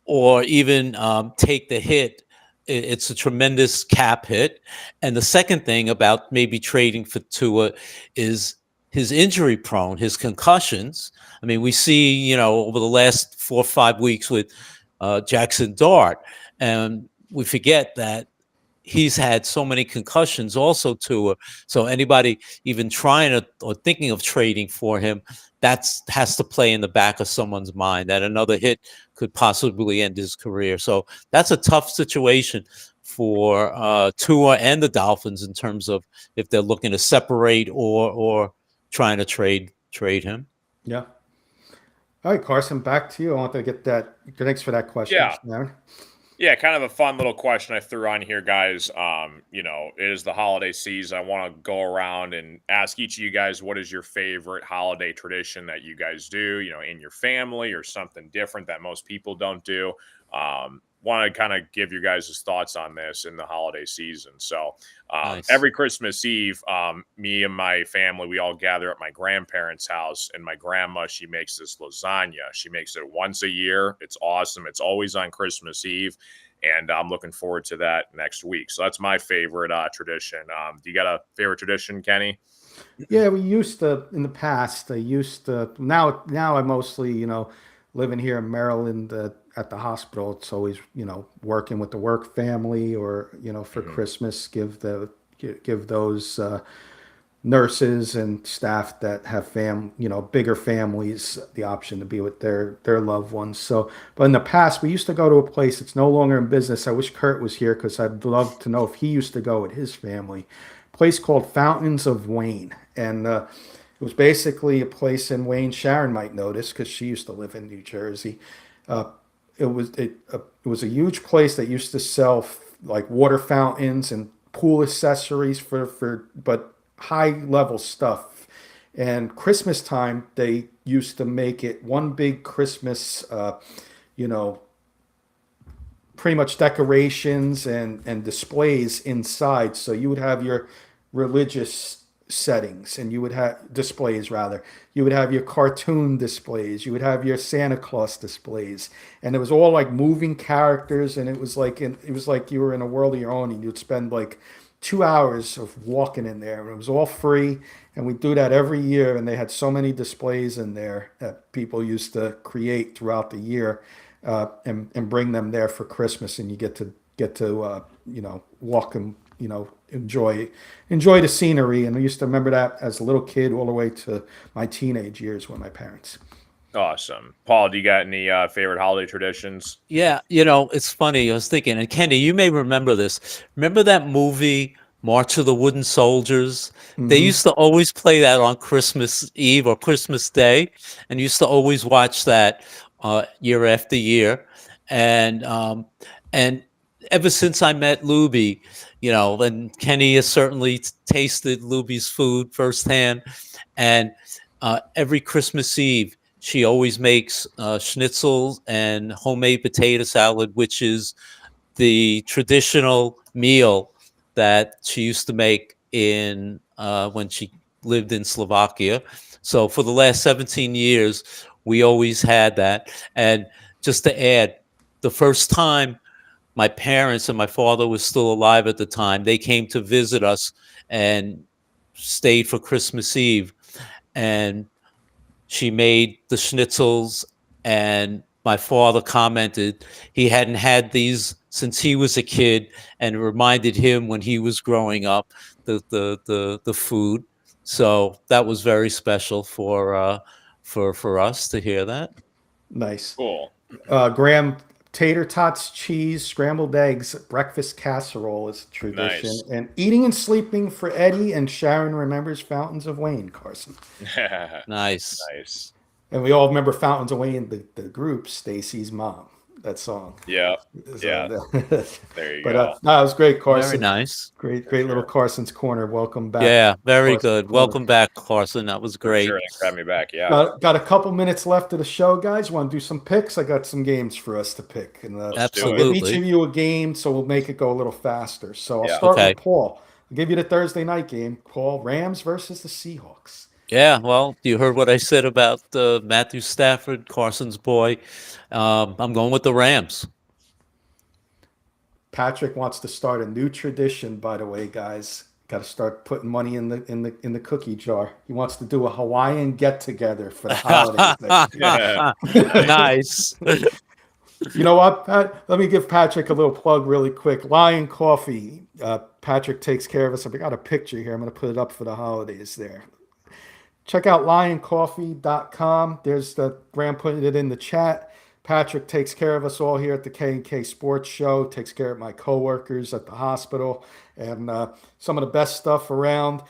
or even take the hit, it's a tremendous cap hit. And the second thing about maybe trading for Tua is his injury prone, his concussions. I mean, we see, over the last 4 or 5 weeks with Jackson Dart, and we forget that he's had so many concussions also Tua. So anybody even trying or thinking of trading for him, has to play in the back of someone's mind that another hit could possibly end his career. So that's a tough situation for Tua and the Dolphins in terms of if they're looking to separate or trying to trade him. Yeah. All right, Carson, back to you. I want to get that. Thanks for that question. Yeah. Yeah, kind of a fun little question I threw on here, guys. It is the holiday season. I want to go around and ask each of you guys, what is your favorite holiday tradition that you guys do, in your family, or something different that most people don't do? Want to kind of give you guys' thoughts on this in the holiday season. So Nice. Every Christmas Eve, me and my family, we all gather at my grandparents' house, and my grandma, she makes this lasagna. She makes it once a year. It's awesome. It's always on Christmas Eve, and I'm looking forward to that next week. So that's my favorite tradition. Do you got a favorite tradition, Kenny? Yeah, we used to in the past. Now I mostly, living here in Maryland at the hospital. It's always, working with the work family, or, for Christmas, give those nurses and staff that have bigger families the option to be with their loved ones. So, but in the past, we used to go to a place that's no longer in business. I wish Kurt was here, because I'd love to know if he used to go with his family. A place called Fountains of Wayne. And it was basically a place in Wayne. Sharon might notice, because she used to live in New Jersey. It was a huge place that used to sell like water fountains and pool accessories but high level stuff. And Christmas time, they used to make it one big Christmas, pretty much decorations and displays inside. So you would have your religious settings, and you would have displays rather. You would have your cartoon displays, you would have your Santa Claus displays, and it was all like moving characters, and it was like you were in a world of your own, and you'd spend like 2 hours of walking in there, and it was all free. And we do that every year, and they had so many displays in there that people used to create throughout the year, and bring them there for Christmas, and you get to walk and enjoy the scenery. And I used to remember that as a little kid all the way to my teenage years with my parents. Awesome. Paul, do you got any favorite holiday traditions? Yeah, it's funny. I was thinking, and Kenny, you may remember this. Remember that movie, March of the Wooden Soldiers? They used to always play that on Christmas Eve or Christmas Day, and used to always watch that year after year. And ever since I met Luby, and Kenny has certainly tasted Luby's food firsthand, and every Christmas Eve, she always makes schnitzel and homemade potato salad, which is the traditional meal that she used to make in when she lived in Slovakia. So for the last 17 years, we always had that. And just to add, the first time my parents and my father was still alive at the time, they came to visit us and stayed for Christmas Eve. And she made the schnitzels, and my father commented he hadn't had these since he was a kid, and it reminded him when he was growing up the food. So that was very special for us to hear that. Nice. Cool. Graham, tater tots, cheese, scrambled eggs, breakfast casserole is a tradition. Nice. And eating and sleeping for Eddie, and Sharon remembers Fountains of Wayne, Carson. Nice. Nice. And we all remember Fountains of Wayne, the group, Stacy's mom, that song. Yeah. So, Yeah. There you but go. no, it was great, Carson. Very nice. Great little Carson's Corner. Welcome back. Yeah, very Carson's good. Corner. Welcome back, Carson. That was For great. sure. Thanks for having me back. Yeah. Got a couple minutes left of the show, guys. Want to do some picks? I got some games for us to pick, and Let's do it. I'll give each Absolutely. of you a game, so we'll make it go a little faster. So I'll Yeah. start Okay. with Paul. I'll give you the Thursday night game. Paul, Rams versus the Seahawks. Yeah, well, you heard what I said about Matthew Stafford, Carson's boy. I'm going with the Rams. Patrick wants to start a new tradition, by the way, guys. Got to start putting money in the cookie jar. He wants to do a Hawaiian get together for the holidays. Yeah. Nice. You know what, Pat? Let me give Patrick a little plug really quick. Lion Coffee. Patrick takes care of us. I've got a picture here. I'm going to put it up for the holidays there. Check out lioncoffee.com. There's the Graham putting it in the chat. Patrick takes care of us all here at the K&K Sports Show, takes care of my coworkers at the hospital, and some of the best stuff around.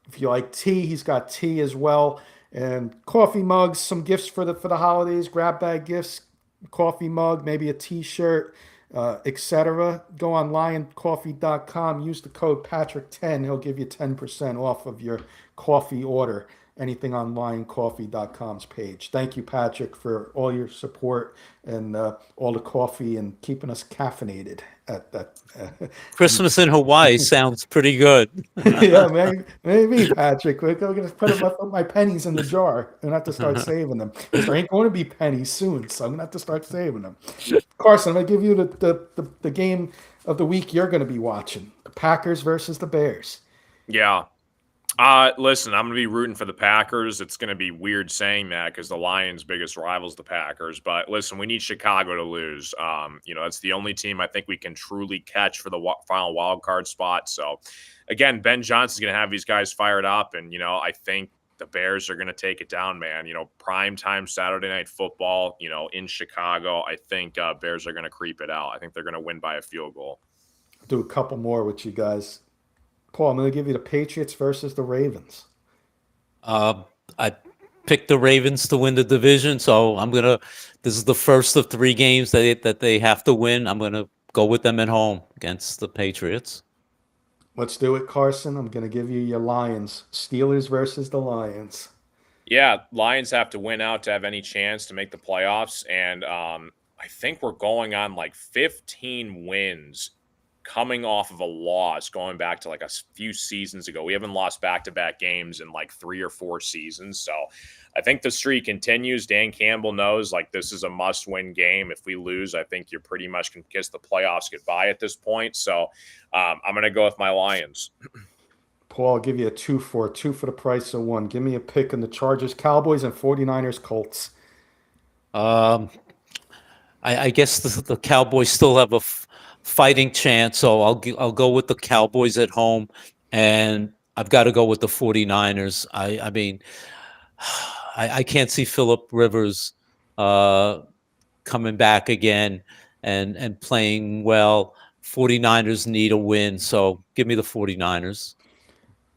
If you like tea, he's got tea as well, and coffee mugs, some gifts for the holidays, grab bag gifts, coffee mug, maybe a t-shirt, etc. Go on lioncoffee.com, use the code Patrick10. He'll give you 10% off of your coffee order. Anything on lioncoffee.com's page. Thank you, Patrick, for all your support and all the coffee and keeping us caffeinated at that. Christmas in Hawaii sounds pretty good. Yeah, maybe, Patrick. We're going to put my pennies in the jar and have to start saving them. There ain't going to be pennies soon, so I'm going to have to start saving them. Carson, I'm going to give you the game of the week you're going to be watching. The Packers versus the Bears. Yeah. Listen, I'm going to be rooting for the Packers. It's going to be weird saying that because the Lions' biggest rival's the Packers. But listen, we need Chicago to lose. It's the only team I think we can truly catch for the final wild card spot. So, again, Ben Johnson's going to have these guys fired up. And, I think the Bears are going to take it down, man. Prime time Saturday night football, in Chicago. I think Bears are going to creep it out. I think they're going to win by a field goal. I'll do a couple more with you guys. Paul, I'm going to give you the Patriots versus the Ravens. I picked the Ravens to win the division, so this is the first of 3 games that they have to win. I'm going to go with them at home against the Patriots. Let's do it, Carson. I'm going to give you your Lions. Steelers versus the Lions. Yeah, Lions have to win out to have any chance to make the playoffs. And I think we're going on like 15 wins coming off of a loss going back to like a few seasons ago. We haven't lost back-to-back games in like 3 or 4 seasons. So I think the streak continues. Dan Campbell knows like this is a must-win game. If we lose, I think you're pretty much can kiss the playoffs goodbye at this point. So I'm going to go with my Lions. Paul, I'll give you a 2 for the price of 1. Give me a pick in the Chargers, Cowboys, and 49ers, Colts. I guess the Cowboys still have a fighting chance, so I'll go with the Cowboys at home, and I've got to go with the 49ers. I mean, I can't see Phillip Rivers coming back again and playing well. 49ers need a win, so give me the 49ers.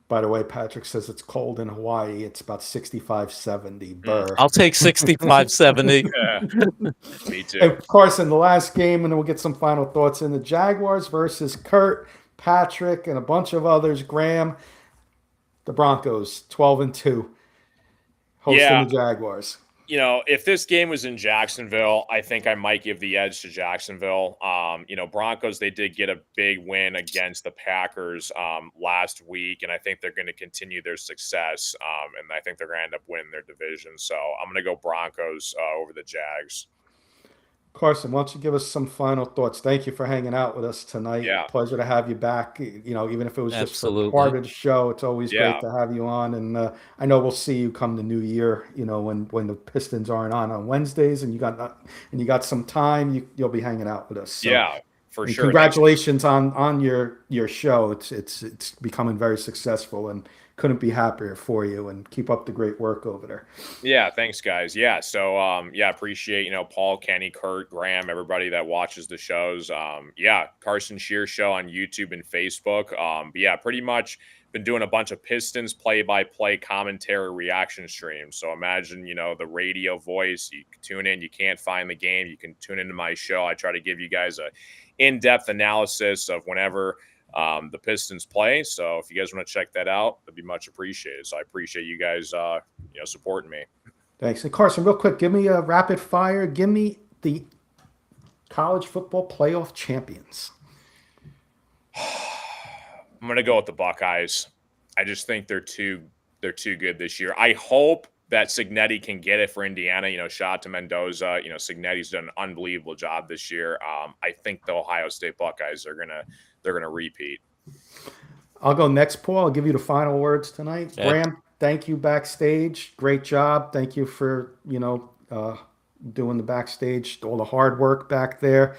By the way, Patrick says it's cold in Hawaii. It's about 65, 70. Burr. I'll take 65, 70. Yeah, me too. And Carson, the last game, and then we'll get some final thoughts in the Jaguars versus Kurt, Patrick, and a bunch of others. Graham, the Broncos, 12-2, hosting the Jaguars. You know, if this game was in Jacksonville, I think I might give the edge to Jacksonville. You know, Broncos, they did get a big win against the Packers last week, and I think they're going to continue their success, and I think they're going to end up winning their division. So I'm going to go Broncos over the Jags. Carson, why don't you give us some final thoughts? Thank you for hanging out with us tonight. Yeah. Pleasure to have you back. You know, even if it was just for Absolutely. part of the show, it's always Yeah. great to have you on. And I know we'll see you come the new year. You know, when the Pistons aren't on Wednesdays, and you got some time, you'll be hanging out with us. So, Yeah, for and sure. congratulations on your show. It's becoming very successful, and couldn't be happier for you. And keep up the great work over there. Yeah, thanks, guys. Yeah, so yeah, appreciate Paul, Kenny, Kurt, Graham, everybody that watches the shows. Yeah, Carson Shear Show on YouTube and Facebook. But yeah, pretty much been doing a bunch of Pistons play-by-play commentary reaction streams. So imagine the radio voice. You can tune in. You can't find the game. You can tune into my show. I try to give you guys a in-depth analysis of whenever the Pistons play. So if you guys want to check that out, that'd be much appreciated. So I appreciate you guys, supporting me. Thanks. And Carson, real quick, give me a rapid fire. Give me the college football playoff champions. I'm gonna go with the Buckeyes. I just think they're too good this year. I hope that Cignetti can get it for Indiana. Shout out to Mendoza. Cignetti's done an unbelievable job this year. I think the Ohio State Buckeyes are gonna repeat. I'll go next, Paul. I'll give you the final words tonight. Okay. Graham, thank you backstage. Great job. Thank you for doing the backstage, all the hard work back there.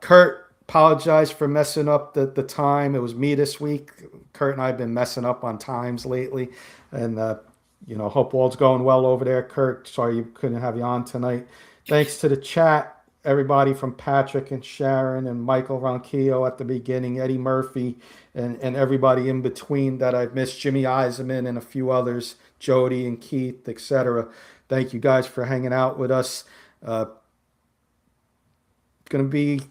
Kurt, apologize for messing up the time. It was me this week. Kurt and I have been messing up on times lately, and hope all's going well over there. Kurt, sorry you couldn't have you on tonight. Thanks to the chat. Everybody from Patrick and Sharon and Michael Ronquillo at the beginning, Eddie Murphy, and everybody in between that I've missed, Jimmy Eisenman and a few others, Jody and Keith, etc. Thank you guys for hanging out with us. It's going to be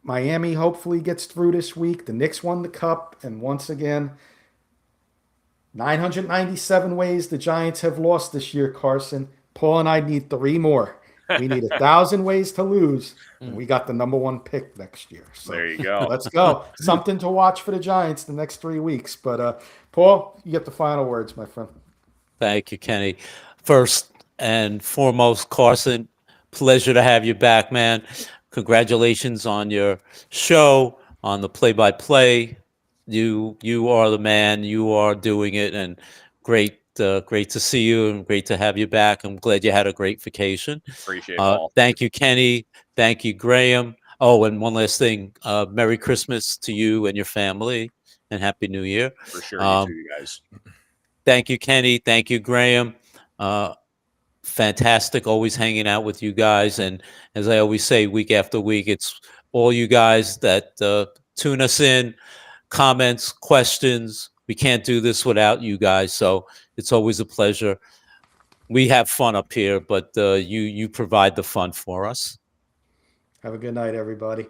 Miami hopefully gets through this week. The Knicks won the cup, and once again, 997 ways the Giants have lost this year, Carson. Paul and I need 3 more. We need 1,000 ways to lose, and we got the #1 pick next year. So there you go. Let's go. Something to watch for the Giants the next 3 weeks. But Paul, you get the final words, my friend. Thank you, Kenny. First and foremost, Carson, pleasure to have you back, man. Congratulations on your show, on the play-by-play. You are the man. You are doing it, and great to see you and great to have you back. I'm glad you had a great vacation. Appreciate it, Paul. Thank you, Kenny. Thank you, Graham. Oh, and one last thing. Merry Christmas to you and your family, and Happy New Year. For sure, you too, you guys. Thank you, Kenny. Thank you, Graham. Fantastic, always hanging out with you guys. And as I always say, week after week, it's all you guys that tune us in, comments, questions. We can't do this without you guys. So it's always a pleasure. We have fun up here, but you provide the fun for us. Have a good night, everybody.